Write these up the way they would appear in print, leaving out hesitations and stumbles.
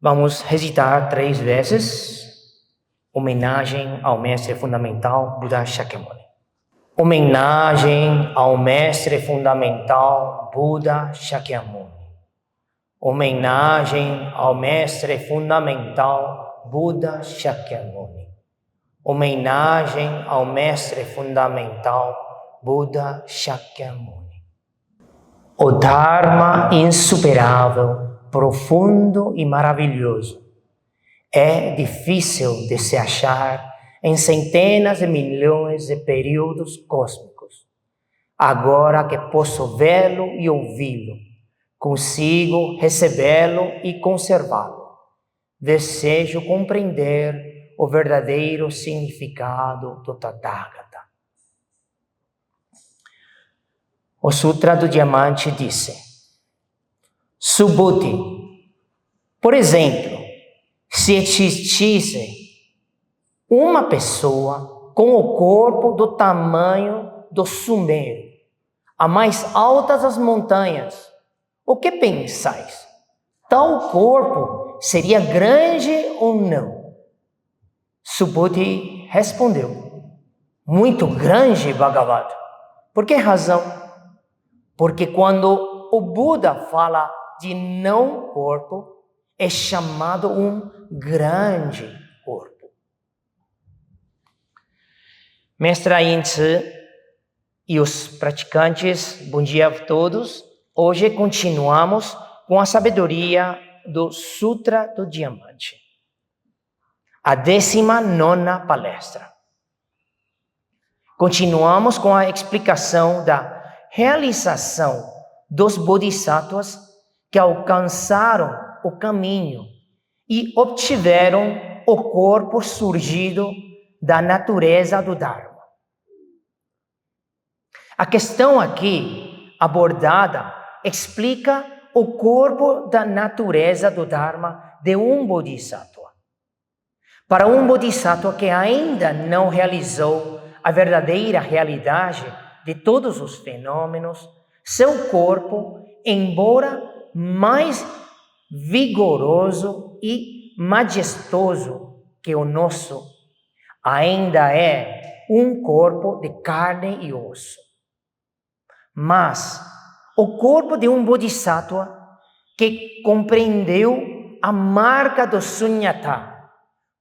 Vamos recitar 3 vezes, homenagem ao mestre fundamental Buda Shakyamuni. Homenagem ao mestre fundamental Buda Shakyamuni. Homenagem ao mestre fundamental Buda Shakyamuni. Homenagem ao mestre fundamental Buda Shakyamuni. O Dharma insuperável, profundo e maravilhoso é difícil de se achar em centenas de milhões de períodos cósmicos. Agora que posso vê-lo e ouvi-lo, consigo recebê-lo e conservá-lo. Desejo compreender o verdadeiro significado do Tathagata. O Sutra do Diamante disse: Subhuti, por exemplo, se existisse uma pessoa com o corpo do tamanho do Sumério, a mais altas das montanhas, o que pensais? Tal corpo seria grande ou não? Subhuti respondeu: muito grande, Bhagavata. Por que razão? Porque quando o Buda fala de não corpo, é chamado um grande corpo. Mestre Ayin Tzu e os praticantes, bom dia a todos. Hoje continuamos com a sabedoria do Sutra do Diamante. A 19ª palestra. Continuamos com a explicação da realização dos Bodhisattvas que alcançaram o caminho e obtiveram o corpo surgido da natureza do Dharma. A questão aqui abordada explica o corpo da natureza do Dharma de um Bodhisattva. Para um Bodhisattva que ainda não realizou a verdadeira realidade de todos os fenômenos, seu corpo, embora mais vigoroso e majestoso que o nosso, ainda é um corpo de carne e osso. Mas o corpo de um Bodhisattva que compreendeu a marca do Sunyata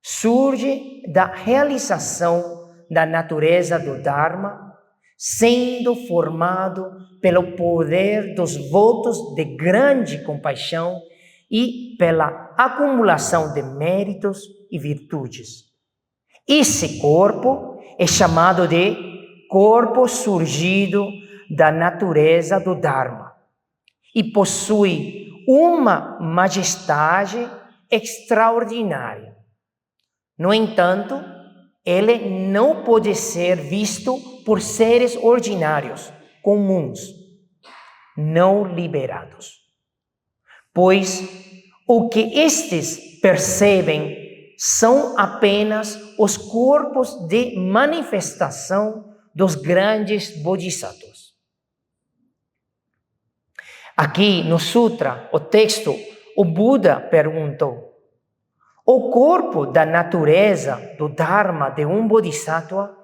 surge da realização da natureza do Dharma, sendo formado pelo poder dos votos de grande compaixão e pela acumulação de méritos e virtudes. Esse corpo é chamado de corpo surgido da natureza do Dharma e possui uma majestade extraordinária. No entanto, ele não pode ser visto por seres ordinários, comuns, não liberados. Pois o que estes percebem são apenas os corpos de manifestação dos grandes Bodhisattvas. Aqui no Sutra, o texto, o Buda perguntou: o corpo da natureza do Dharma de um Bodhisattva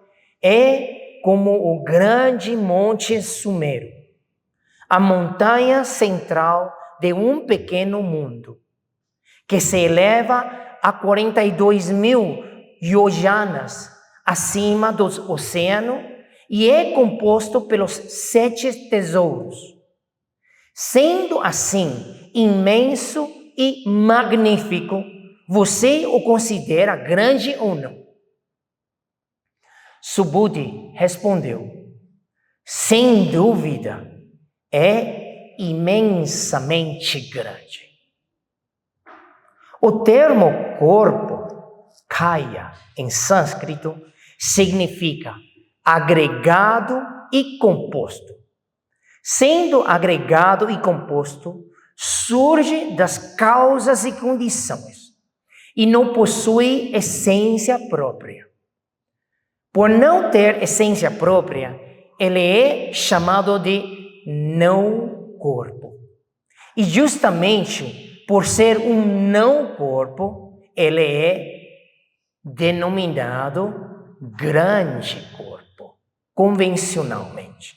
é como o grande Monte Sumério, a montanha central de um pequeno mundo, que se eleva a 42.000 yojanas acima do oceano e é composto pelos 7 tesouros. Sendo assim imenso e magnífico, você o considera grande ou não? Subhuti respondeu: sem dúvida, é imensamente grande. O termo corpo, kaya, em sânscrito, significa agregado e composto. Sendo agregado e composto, surge das causas e condições e não possui essência própria. Por não ter essência própria, ele é chamado de não corpo. E justamente por ser um não corpo, ele é denominado grande corpo, convencionalmente.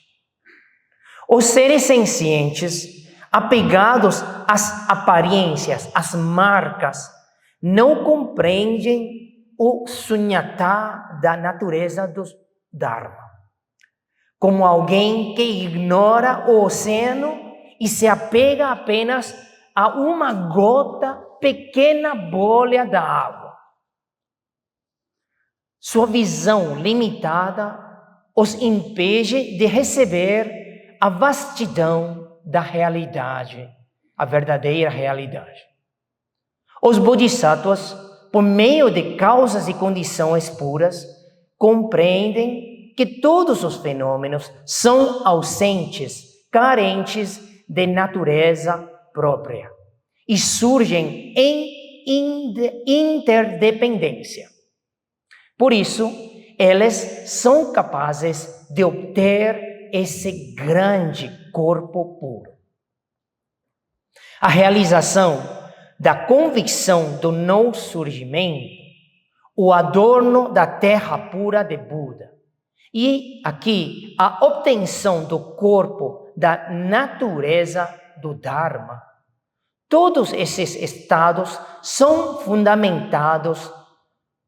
Os seres sencientes, apegados às aparências, às marcas, não compreendem o sunyata da natureza do Dharma. Como alguém que ignora o oceano e se apega apenas a uma gota, pequena bolha da água. Sua visão limitada os impede de receber a vastidão da realidade, a verdadeira realidade. Os bodhisattvas, por meio de causas e condições puras, compreendem que todos os fenômenos são ausentes, carentes de natureza própria e surgem em interdependência. Por isso, eles são capazes de obter esse grande corpo puro. A realização da convicção do não surgimento, o adorno da terra pura de Buda, e aqui a obtenção do corpo da natureza do Dharma. Todos esses estados são fundamentados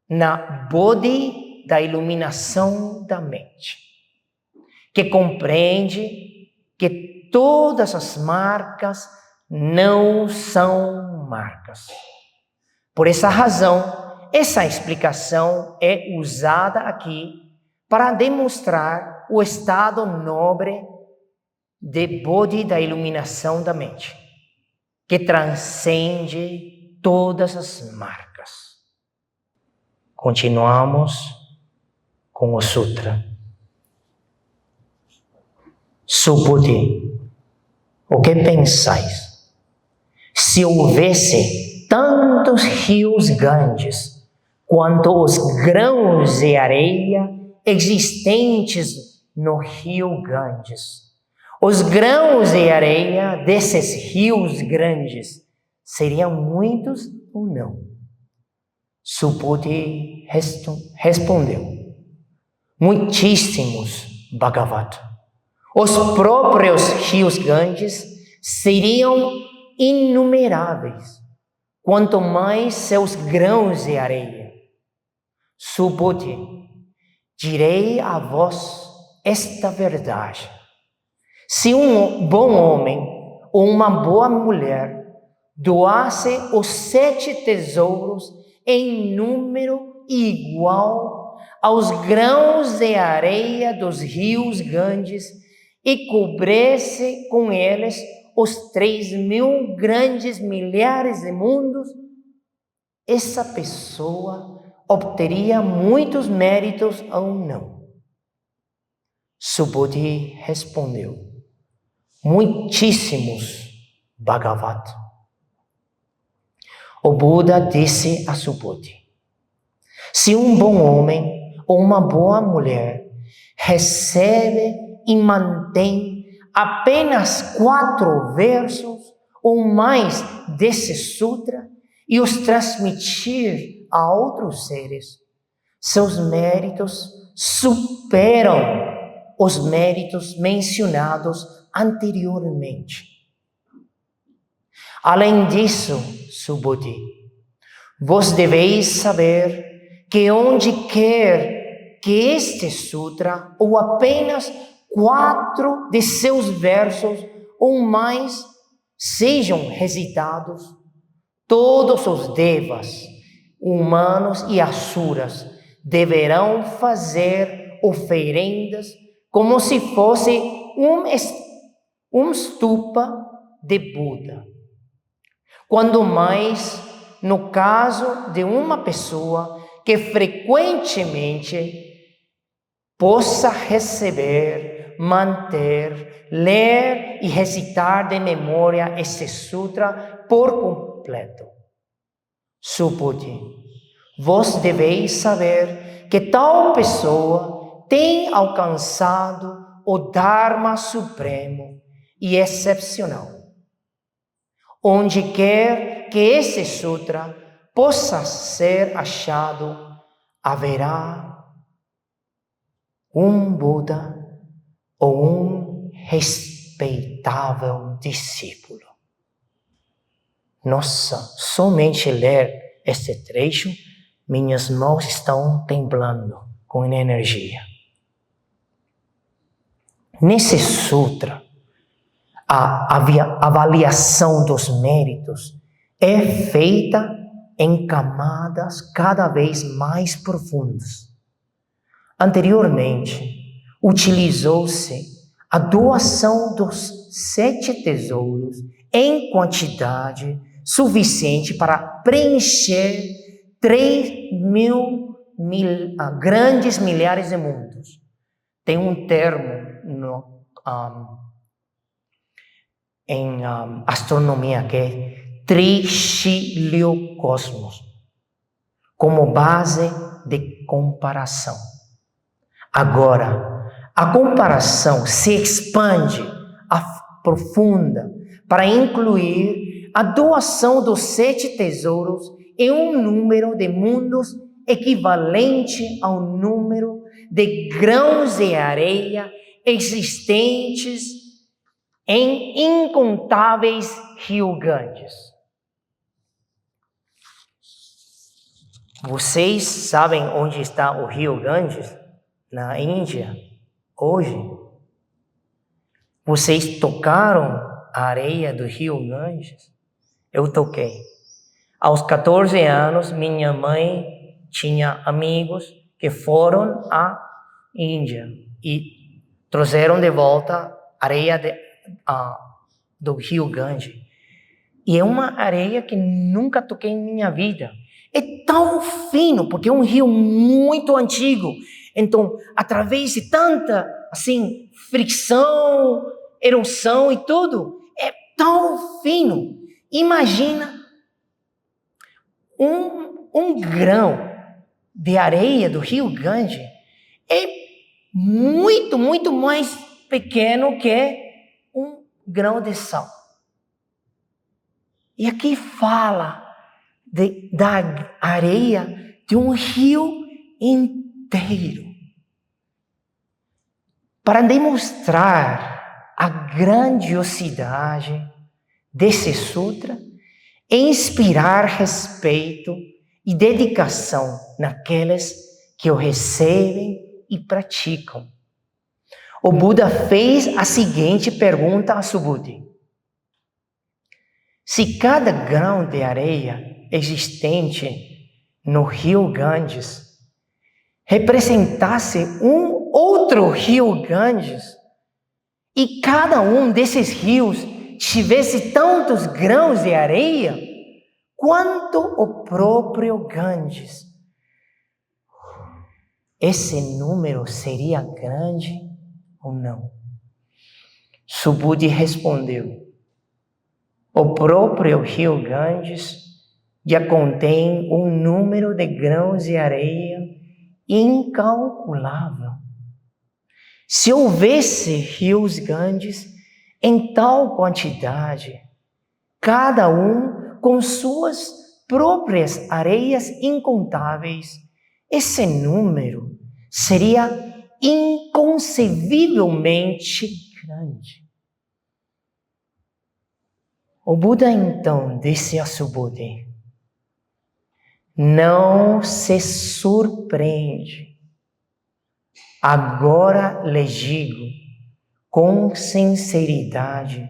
na Bodhi da iluminação da mente, que compreende que todas as marcas não são marcas. Por essa razão, essa explicação é usada aqui para demonstrar o estado nobre de Bodhi da iluminação da mente, que transcende todas as marcas. Continuamos com o Sutra. Subhuti, o que pensais? Se houvesse tantos rios grandes quanto os grãos de areia existentes no rio Ganges, os grãos de areia desses rios grandes seriam muitos ou não? Subhuti respondeu: muitíssimos, Bhagavat. Os próprios rios grandes seriam inumeráveis, quanto mais seus grãos de areia. Subhuti, direi a vós esta verdade. Se um bom homem ou uma boa mulher doasse os 7 tesouros em número igual aos grãos de areia dos rios grandes e cobrisse com eles os 3.000 grandes milhares de mundos, essa pessoa obteria muitos méritos ou não? Subhuti respondeu: muitíssimos, Bhagavat. O Buda disse a Subhuti: se um bom homem ou uma boa mulher recebe e mantém apenas 4 versos ou mais desse sutra e os transmitir a outros seres, seus méritos superam os méritos mencionados anteriormente. Além disso, Subhuti, vós deveis saber que onde quer que este sutra, ou apenas 4 de seus versos ou mais, sejam recitados, todos os devas, humanos e asuras, deverão fazer oferendas como se fosse um stupa de Buda. Quando mais, no caso de uma pessoa que frequentemente possa receber, manter, ler e recitar de memória este sutra por completo. Subhuti, vós deveis saber que tal pessoa tem alcançado o Dharma supremo e excepcional. Onde quer que esse sutra possa ser achado, haverá um Buda ou um respeitável discípulo. Nossa, somente ler este trecho, minhas mãos estão temblando com energia. Nesse sutra, a avaliação dos méritos é feita em camadas cada vez mais profundas. Anteriormente, utilizou-se a doação dos 7 tesouros em quantidade suficiente para preencher 3.000 grandes milhares de mundos. Tem um termo em astronomia que é trixiliocosmos, como base de comparação. Agora, a comparação se expande, aprofunda, para incluir a doação dos 7 tesouros em um número de mundos equivalente ao número de grãos de areia existentes em incontáveis rios Ganges. Vocês sabem onde está o rio Ganges? Na Índia, hoje. Vocês tocaram a areia do rio Ganges? Eu toquei. Aos 14 anos, minha mãe tinha amigos que foram à Índia e trouxeram de volta areia do rio Ganges. E é uma areia que nunca toquei em minha vida. É tão fino, porque é um rio muito antigo. Então, através de tanta, fricção, erosão e tudo, é tão fino. Imagina um grão de areia do rio Ganges é muito, muito mais pequeno que um grão de sal. E aqui fala da areia de um rio inteiro. Para demonstrar a grandiosidade desse sutra, e inspirar respeito e dedicação naqueles que o recebem e praticam. O Buda fez a seguinte pergunta a Subhuti: se cada grão de areia existente no rio Ganges representasse um outro rio Ganges, e cada um desses rios tivesse tantos grãos de areia quanto o próprio Ganges, esse número seria grande ou não? Subhuti respondeu: o próprio rio Ganges já contém um número de grãos de areia incalculável. Se houvesse rios Ganges em tal quantidade, cada um com suas próprias areias incontáveis, esse número seria inconcebivelmente grande. O Buda então disse a Subhuti: não se surpreende. Agora lhe digo com sinceridade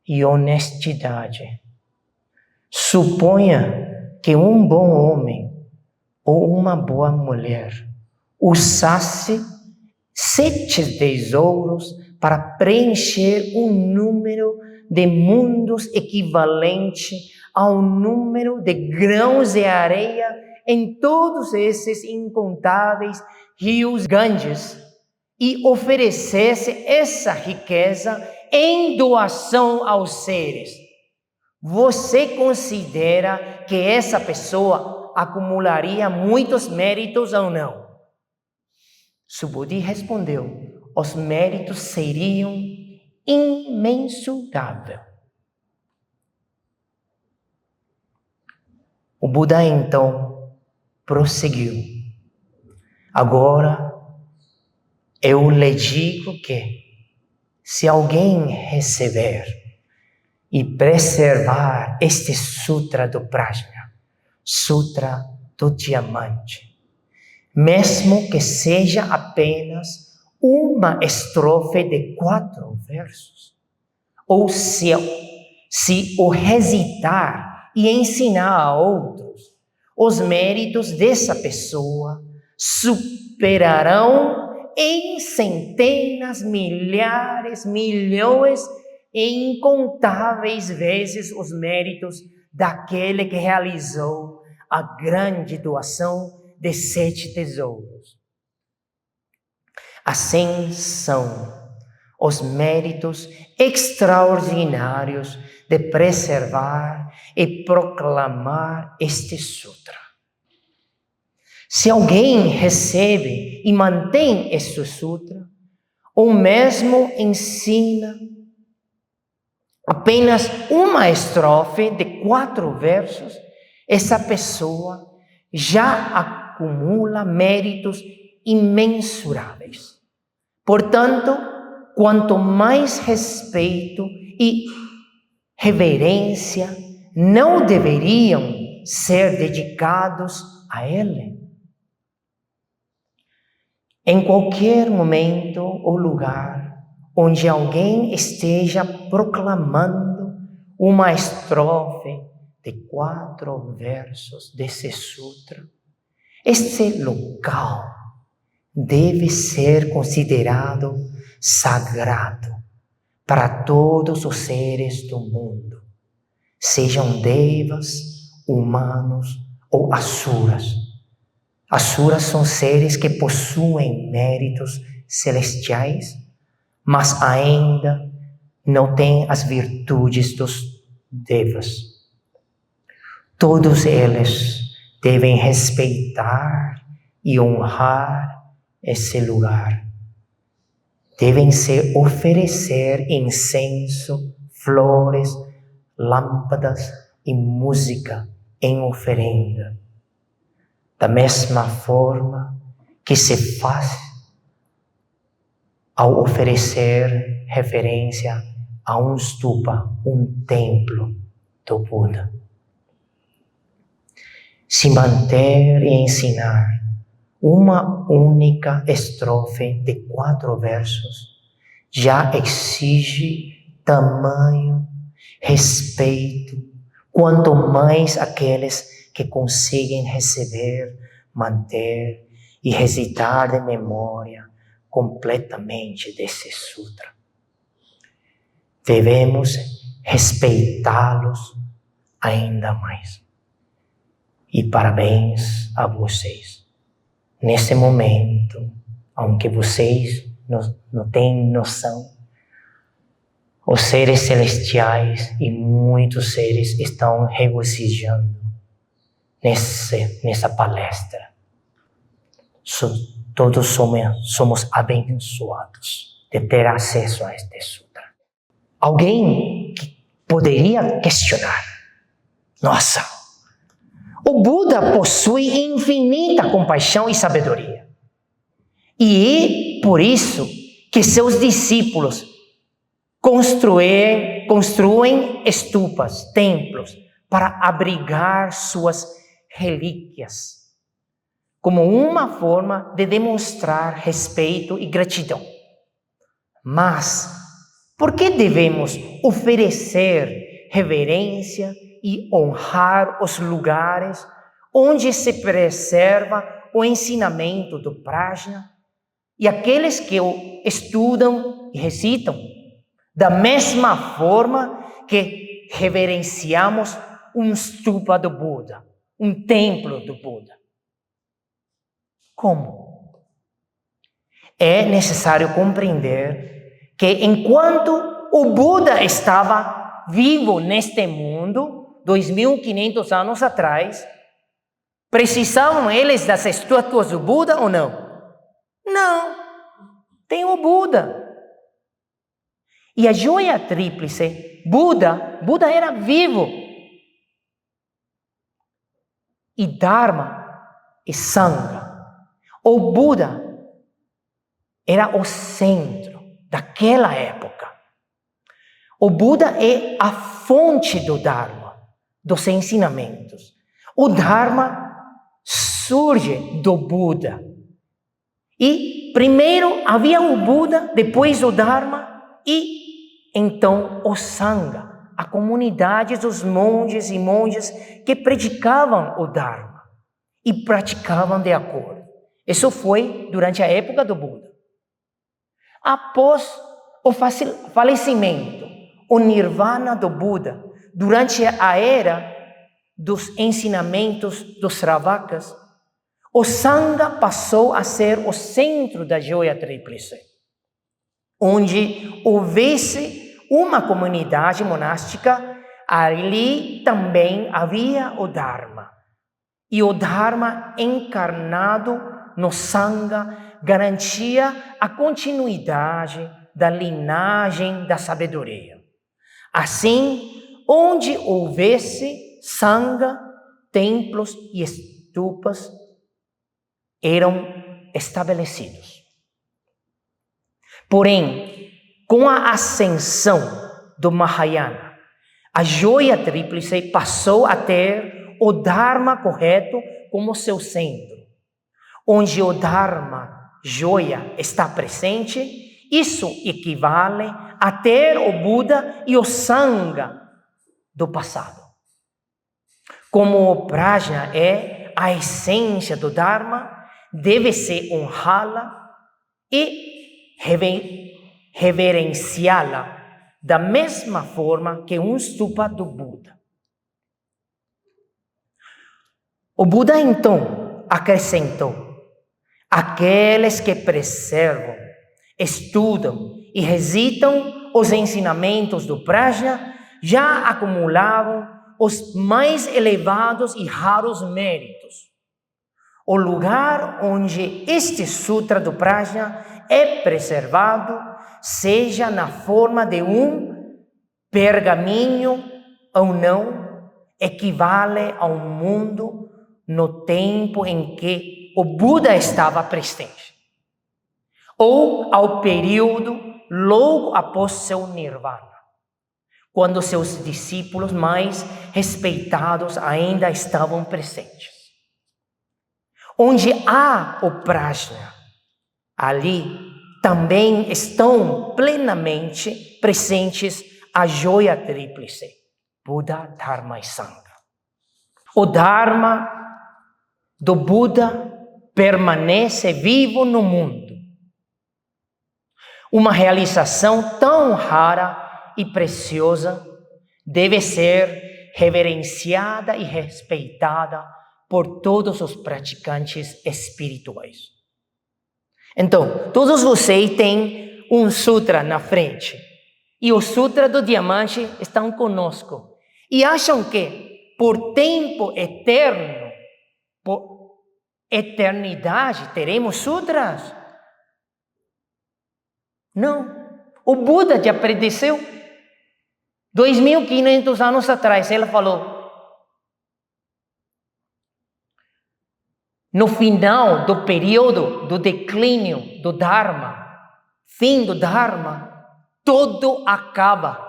e honestidade. Suponha que um bom homem ou uma boa mulher usasse 7 tesouros para preencher um número de mundos equivalente ao número de grãos de areia em todos esses incontáveis rios Ganges e oferecesse essa riqueza em doação aos seres. Você considera que essa pessoa acumularia muitos méritos ou não? Subhuti respondeu: os méritos seriam imensuráveis. O Buda então prosseguiu. Agora, eu lhe digo que, se alguém receber e preservar este Sutra do Prajna, Sutra do Diamante, mesmo que seja apenas uma estrofe de 4 versos, ou se o recitar e ensinar a outros, os méritos dessa pessoa superarão em centenas, milhares, milhões e incontáveis vezes os méritos daquele que realizou a grande doação de 7 tesouros. Assim são os méritos extraordinários de preservar e proclamar este sutra. Se alguém recebe e mantém este sutra, ou mesmo ensina apenas uma estrofe de 4 versos, essa pessoa já acumula méritos imensuráveis. Portanto, quanto mais respeito e reverência não deveriam ser dedicados a ele? Em qualquer momento ou lugar onde alguém esteja proclamando uma estrofe de 4 versos desse sutra, este local deve ser considerado sagrado para todos os seres do mundo, sejam devas, humanos ou asuras. Asuras são seres que possuem méritos celestiais, mas ainda não têm as virtudes dos devas. Todos eles devem respeitar e honrar esse lugar. Devem se oferecer incenso, flores, lâmpadas e música em oferenda. Da mesma forma que se faz ao oferecer referência a um stupa, um templo do Buda. Se manter e ensinar uma única estrofe de 4 versos já exige tamanho respeito, quanto mais aqueles que conseguem receber, manter e recitar de memória completamente desse sutra. Devemos respeitá-los ainda mais. E parabéns a vocês. Nesse momento, aunque vocês não têm noção, os seres celestiais e muitos seres estão regozijando nessa palestra. Todos somos abençoados de ter acesso a este sutra. Alguém que poderia questionar: nossa, o Buda possui infinita compaixão e sabedoria. E é por isso que seus discípulos construem estupas, templos, para abrigar suas relíquias, como uma forma de demonstrar respeito e gratidão. Mas, por que devemos oferecer reverência e honrar os lugares onde se preserva o ensinamento do Prajna e aqueles que o estudam e recitam, da mesma forma que reverenciamos um stupa do Buda, um templo do Buda? Como? É necessário compreender que enquanto o Buda estava vivo neste mundo, 2.500 anos atrás, precisavam eles das estátuas do Buda ou não? Não. Tem o Buda. E a joia tríplice, Buda era vivo. e Dharma e Sangha. O Buda era o centro daquela época. O Buda é a fonte do Dharma, dos ensinamentos. O Dharma surge do Buda. E primeiro havia o Buda, depois o Dharma e então o Sangha, a comunidade dos monges e monjas que praticavam o Dharma e praticavam de acordo. Isso foi durante a época do Buda. Após o falecimento, o Nirvana do Buda, durante a era dos ensinamentos dos Sravakas, o Sangha passou a ser o centro da joia tríplice, onde houvesse uma comunidade monástica, ali também havia o Dharma. E o Dharma encarnado no Sangha garantia a continuidade da linhagem da sabedoria. Assim, onde houvesse Sangha, templos e estupas eram estabelecidos. Porém, com a ascensão do Mahayana, a joia tríplice passou a ter o Dharma correto como seu centro. Onde o Dharma, joia, está presente, isso equivale a ter o Buda e o Sangha do passado. Como o Prajna é a essência do Dharma, deve-se honrá-la e reverenciá-la da mesma forma que um stupa do Buda. O Buda então acrescentou: aqueles que preservam, estudam e recitam os ensinamentos do Prajna já acumulavam os mais elevados e raros méritos. O lugar onde este sutra do Prajna é preservado, seja na forma de um pergaminho ou não, equivale ao mundo no tempo em que o Buda estava presente, ou ao período logo após seu Nirvana, quando seus discípulos mais respeitados ainda estavam presentes. Onde há o Prajna, ali também estão plenamente presentes a joia tríplice, Buda, Dharma e Sangha. O Dharma do Buda permanece vivo no mundo. Uma realização tão rara e preciosa deve ser reverenciada e respeitada por todos os praticantes espirituais. Então, todos vocês têm um sutra na frente. E o sutra do diamante estão conosco. E acham que por tempo eterno, por eternidade, teremos sutras? Não. O Buda já prediceu. 2.500 anos atrás, ele falou: no final do período do declínio do Dharma, fim do Dharma, tudo acaba.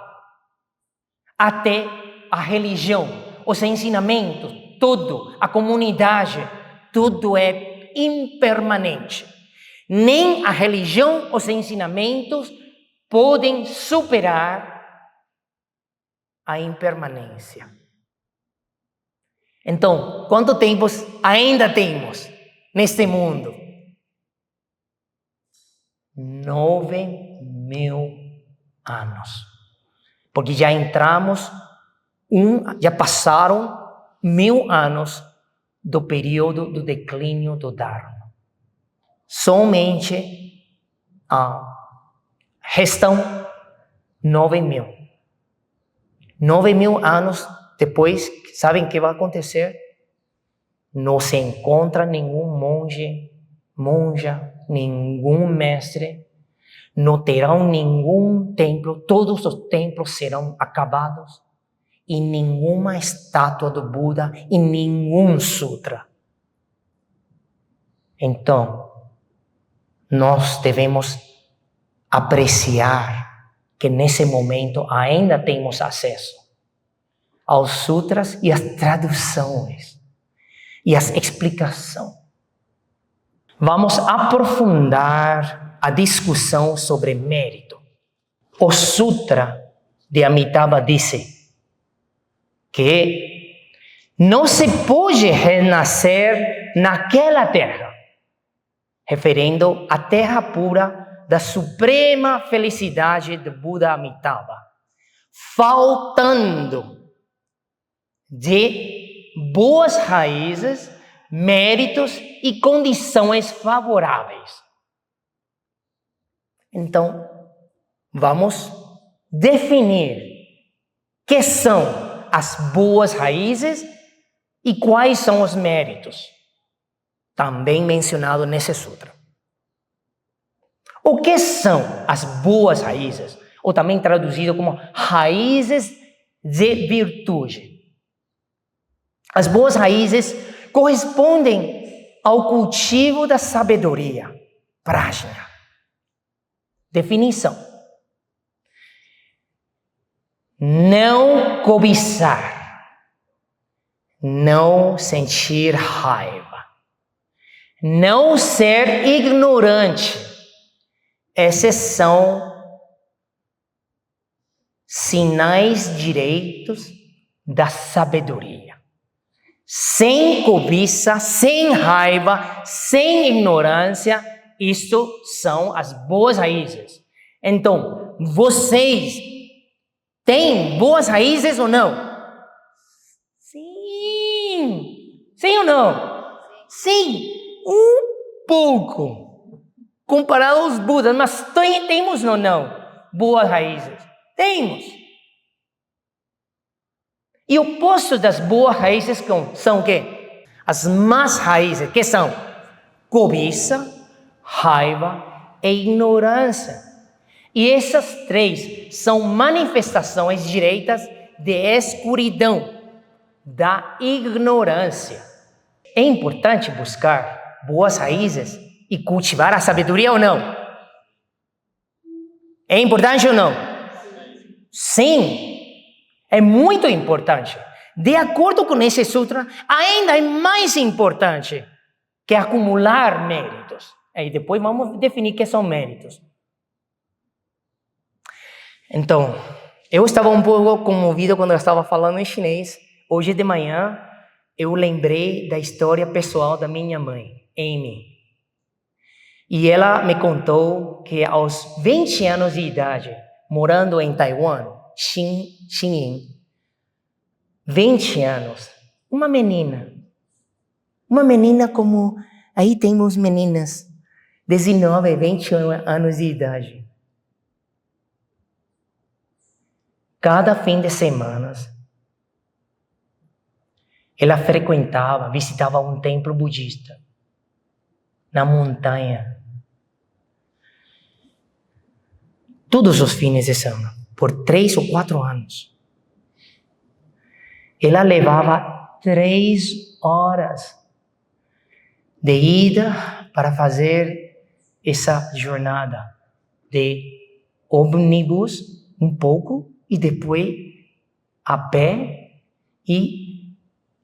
Até a religião, os ensinamentos, tudo, a comunidade, tudo é impermanente. Nem a religião, os ensinamentos podem superar a impermanência. Então, quanto tempo ainda temos neste mundo? 9.000 anos. Porque já entramos, já passaram 1.000 anos do período do declínio do Dharma. Somente restam 9.000. 9.000 anos depois, sabem o que vai acontecer? Não se encontra nenhum monge, monja, nenhum mestre, não terão nenhum templo, todos os templos serão acabados em nenhuma estátua do Buda, em nenhum sutra. Então, nós devemos apreciar que nesse momento ainda temos acesso aos sutras e às traduções e às explicações. Vamos aprofundar a discussão sobre mérito. O Sutra de Amitabha diz que não se pode renascer naquela terra, referindo à terra pura da suprema felicidade do Buda Amitabha, faltando de boas raízes, méritos e condições favoráveis. Então, vamos definir que são as boas raízes e quais são os méritos, também mencionado nesse sutra. O que são as boas raízes, ou também traduzido como raízes de virtude? As boas raízes correspondem ao cultivo da sabedoria, prajna. Definição: não cobiçar, não sentir raiva, não ser ignorante. Esses são sinais direitos da sabedoria. Sem cobiça, sem raiva, sem ignorância, isto são as boas raízes. Então, vocês têm boas raízes ou não? Sim! Sim ou não? Sim! Um pouco. Comparado aos Budas, mas temos ou não boas raízes? Temos. E o oposto das boas raízes são o quê? As más raízes, que são cobiça, raiva e ignorância. E essas três são manifestações diretas de escuridão, da ignorância. É importante buscar boas raízes e cultivar a sabedoria ou não? É importante ou não? Sim, é muito importante. De acordo com esse sutra, ainda é mais importante que acumular méritos. Aí depois vamos definir o que são méritos. Então, eu estava um pouco comovido quando eu estava falando em chinês. Hoje de manhã, eu lembrei da história pessoal da minha mãe, Amy. E ela me contou que aos 20 anos de idade, morando em Taiwan, Xinying, 20 anos, uma menina como, aí temos meninas, 19, 20 anos de idade. Cada fim de semana, ela visitava um templo budista, na montanha. Todos os fins de semana, por 3 ou 4 anos. Ela levava 3 horas de ida para fazer essa jornada de ônibus um pouco e depois a pé e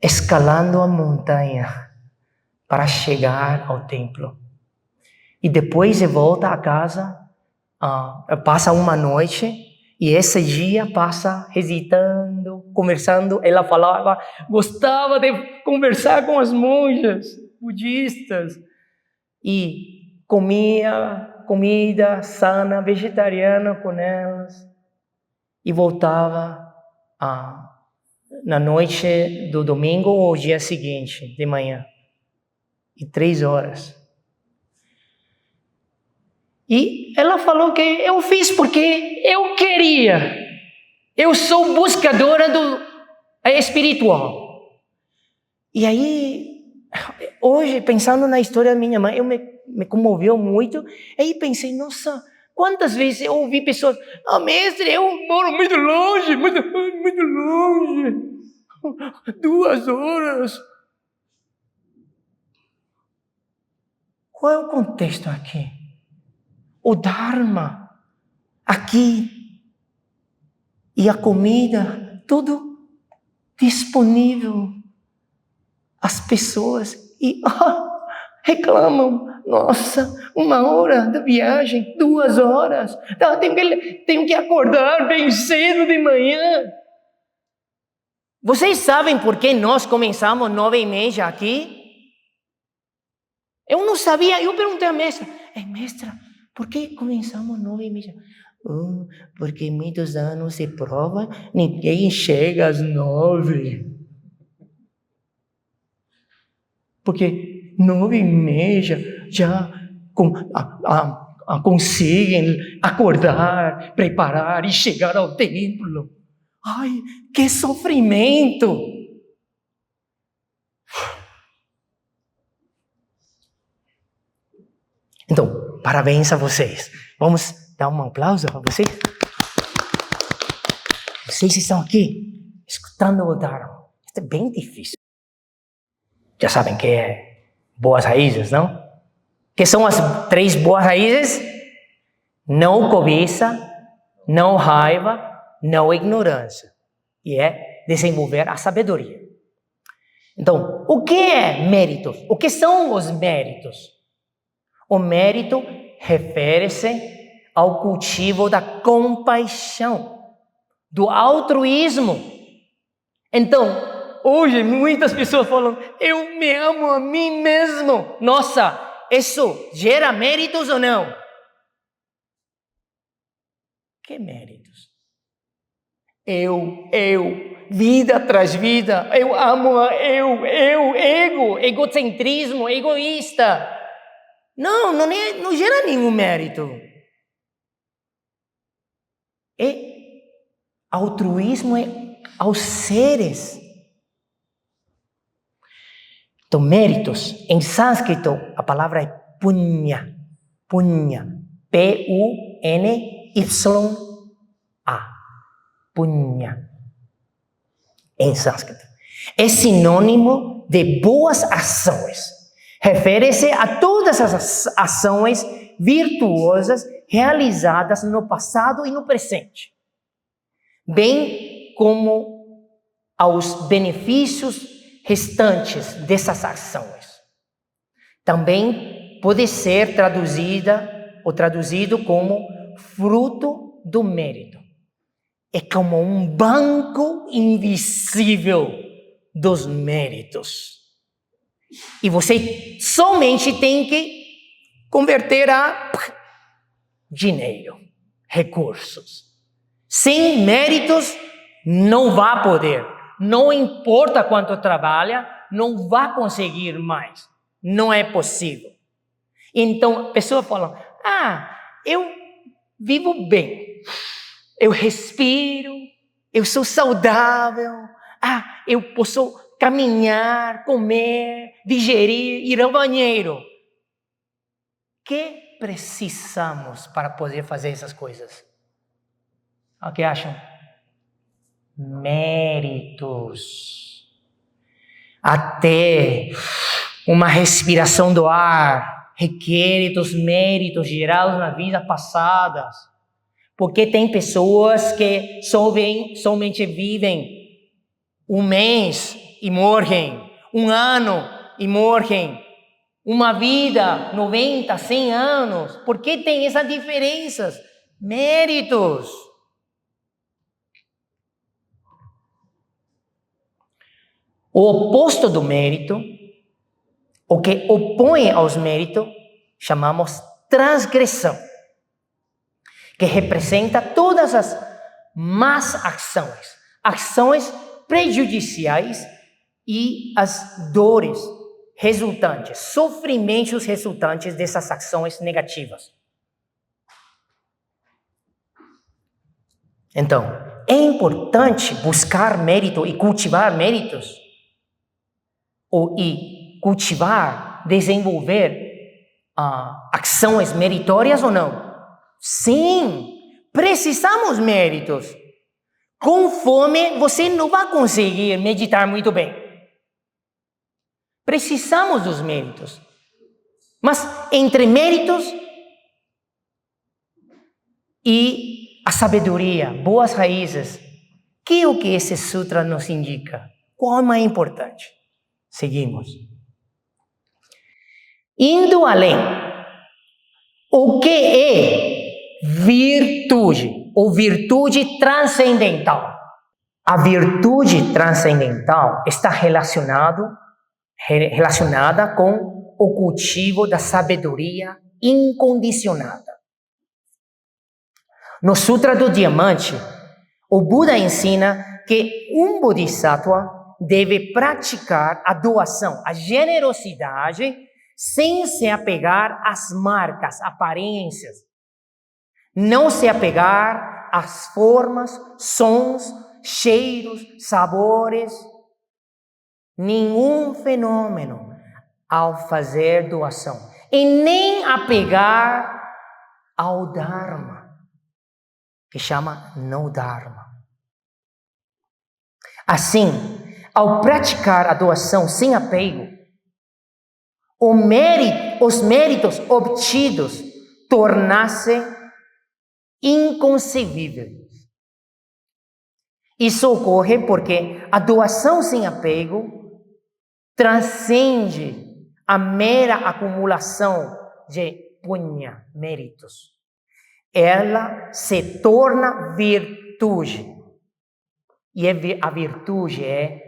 escalando a montanha para chegar ao templo. E depois de volta a casa, passa uma noite e esse dia passa recitando, conversando. Ela falava, gostava de conversar com as monjas budistas e comia comida sana, vegetariana com elas e voltava na noite do domingo ou dia seguinte, de manhã, e 3 horas. E ela falou que eu fiz porque eu queria. Eu sou buscadora do espiritual. E aí, hoje, pensando na história da minha mãe, me comoveu muito. Aí pensei, nossa, Quantas vezes eu ouvi pessoas, mestre, eu moro muito longe, muito longe, 2 horas. Qual é o contexto aqui? O Dharma, aqui, e a comida, tudo disponível. As pessoas reclamam, nossa, 1 hora da viagem, 2 horas, tenho que acordar bem cedo de manhã. Vocês sabem por que nós começamos 9h30 aqui? Eu não sabia, eu perguntei à mestra, mestra, por que começamos 9h30? Porque muitos anos de prova, ninguém chega às 9. Porque 9h30 já conseguem acordar, preparar e chegar ao templo. Ai, que sofrimento! Então, parabéns a vocês. Vamos dar um aplauso para vocês? Vocês estão aqui, escutando o Dharma. Isso é bem difícil. Já sabem que é boas raízes, não? Que são as 3 boas raízes? Não cobiça, não raiva, não ignorância. E é desenvolver a sabedoria. Então, o que é méritos? O que são os méritos? O mérito refere-se ao cultivo da compaixão, do altruísmo. Então, hoje muitas pessoas falam, eu me amo a mim mesmo. Nossa, isso gera méritos ou não? Que méritos? Eu, vida atrás vida, eu amo ego, egocentrismo, egoísta. Não gera nenhum mérito. Altruísmo aos seres. Então, méritos, em sânscrito, a palavra é punya. Punya. P-U-N-Y-A. Punya. Em sânscrito. É sinônimo de boas ações. Refere-se a todas as ações virtuosas realizadas no passado e no presente, bem como aos benefícios restantes dessas ações. Também pode ser traduzido como fruto do mérito. É como um banco invisível dos méritos. E você somente tem que converter a dinheiro, recursos. Sem méritos, não vai poder. Não importa quanto trabalha, não vai conseguir mais. Não é possível. Então, a pessoa fala, eu vivo bem. Eu respiro, eu sou saudável. Eu posso caminhar, comer, digerir, ir ao banheiro. O que precisamos para poder fazer essas coisas? O que acham? Méritos. Até uma respiração do ar requer dos méritos gerados na vida passada. Porque tem pessoas que somente vivem 1 mês e morrem, 1 ano e morrem, uma vida, 90, 100 anos. Por que tem essas diferenças? Méritos. O oposto do mérito, o que opõe aos méritos, chamamos transgressão, que representa todas as más ações prejudiciais e as dores resultantes, sofrimentos resultantes dessas ações negativas. Então, é importante buscar mérito e cultivar méritos, desenvolver ações meritórias ou não? Sim, precisamos méritos. Com fome, você não vai conseguir meditar muito bem. Precisamos dos méritos. Mas entre méritos e a sabedoria, boas raízes, que é o que esse sutra nos indica? Qual é mais importante? Seguimos. Indo além, o que é virtude ou virtude transcendental? A virtude transcendental está relacionada com o cultivo da sabedoria incondicionada. No Sutra do Diamante, o Buda ensina que um bodhisattva deve praticar a doação, a generosidade, sem se apegar às marcas, aparências. Não se apegar às formas, sons, cheiros, sabores, nenhum fenômeno ao fazer doação. E nem apegar ao Dharma, que chama no Dharma. Assim, ao praticar a doação sem apego, os méritos obtidos tornam-se inconcebíveis. Isso ocorre porque a doação sem apego transcende a mera acumulação de punya, méritos. Ela se torna virtude. E a virtude é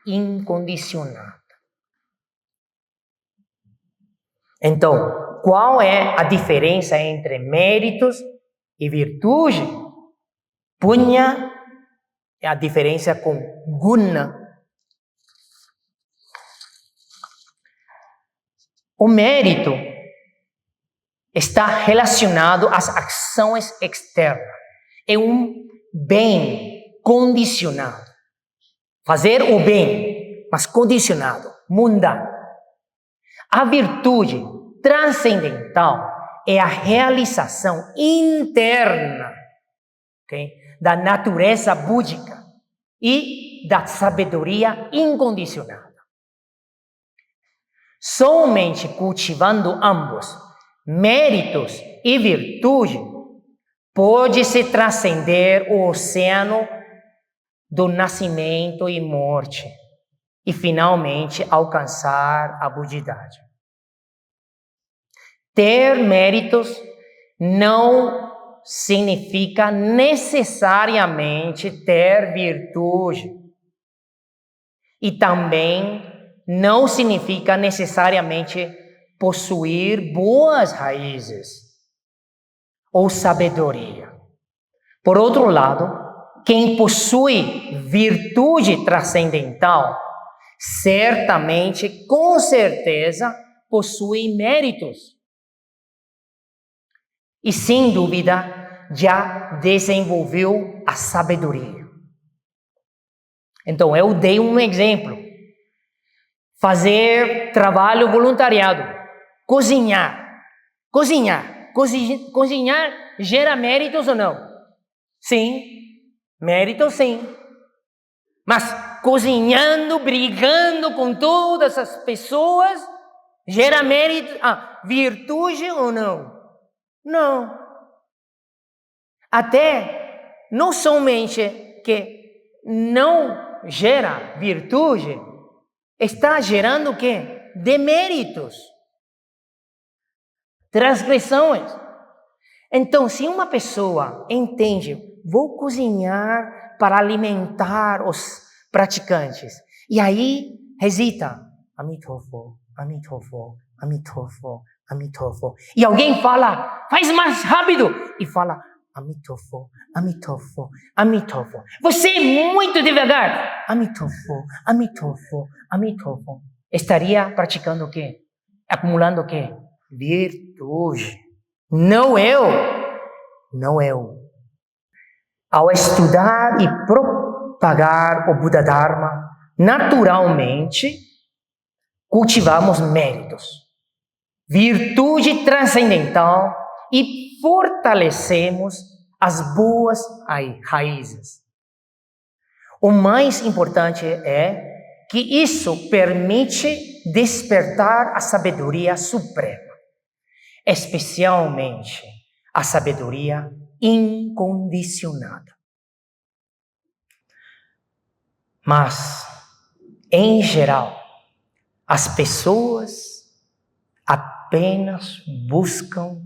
incondicionada. Então, qual é a diferença entre méritos e virtude? Punya é a diferença com guna. O mérito está relacionado às ações externas. É um bem condicionado. Fazer o bem, mas condicionado, mundano. A virtude transcendental é a realização interna, okay, da natureza búdica e da sabedoria incondicionada. Somente cultivando ambos, méritos e virtude, pode-se transcender o oceano do nascimento e morte e finalmente alcançar a budidade. Ter méritos não significa necessariamente ter virtude. E também não significa necessariamente possuir boas raízes ou sabedoria. Por outro lado, quem possui virtude transcendental, certamente, com certeza, possui méritos. E, sem dúvida, já desenvolveu a sabedoria. Então, eu dei um exemplo. Fazer trabalho voluntariado. Cozinhar. Cozinhar gera méritos ou não? Sim. Méritos, sim. Mas cozinhando, brigando com todas as pessoas, gera mérito, virtude ou não? Não. Até, não somente que não gera virtude, está gerando o quê? Deméritos. Transgressões. Então, se uma pessoa entende, vou cozinhar para alimentar os praticantes, e aí recita, Amitofo, Amitofo, Amitofo, Amitofo. E alguém fala, faz mais rápido, e fala, Amitofo, Amitofo, Amitofo. Você é muito devagar. Amitofo, Amitofo, Amitofo. Estaria praticando o quê? Acumulando o quê? Virtude. Não eu. Ao estudar e propagar o Buda Dharma, naturalmente, cultivamos méritos. Virtude transcendental e fortalecemos as boas raízes. O mais importante é que isso permite despertar a sabedoria suprema, especialmente a sabedoria incondicionada. Mas, em geral, as pessoas apenas buscam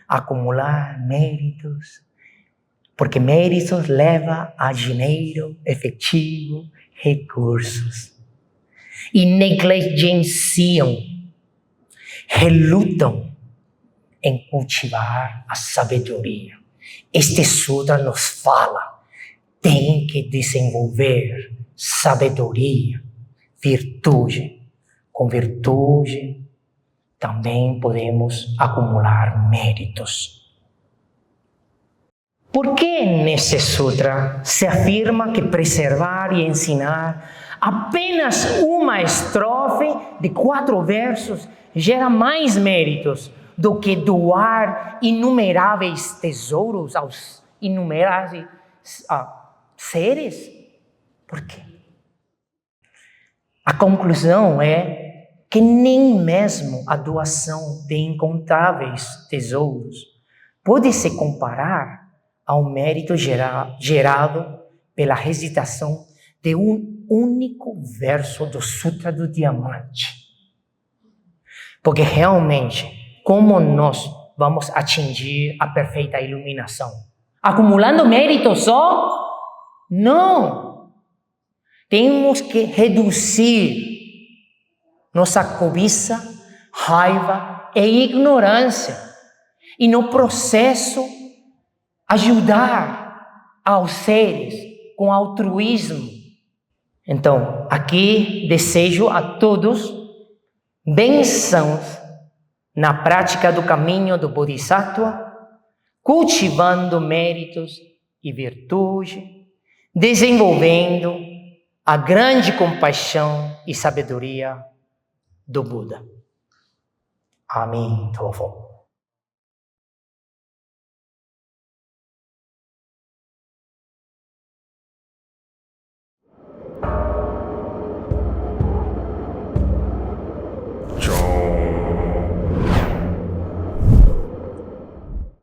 acumular méritos, porque méritos levam a dinheiro efetivo, recursos, e negligenciam, relutam em cultivar a sabedoria. Este sutra nos fala, tem que desenvolver sabedoria, virtude. Com virtude, também podemos acumular méritos. Por que nesse sutra se afirma que preservar e ensinar apenas uma estrofe de 4 versos gera mais méritos do que doar inumeráveis tesouros aos inumeráveis seres? Por quê? A conclusão é que nem mesmo a doação de incontáveis tesouros pode se comparar ao mérito gerado pela recitação de um único verso do Sutra do Diamante. Porque realmente, como nós vamos atingir a perfeita iluminação? Acumulando mérito só? Não! Temos que reduzir nossa cobiça, raiva e ignorância. E no processo, ajudar aos seres com altruísmo. Então, aqui desejo a todos bênçãos na prática do caminho do Bodhisattva, cultivando méritos e virtude, desenvolvendo a grande compaixão e sabedoria do Buda. Amém.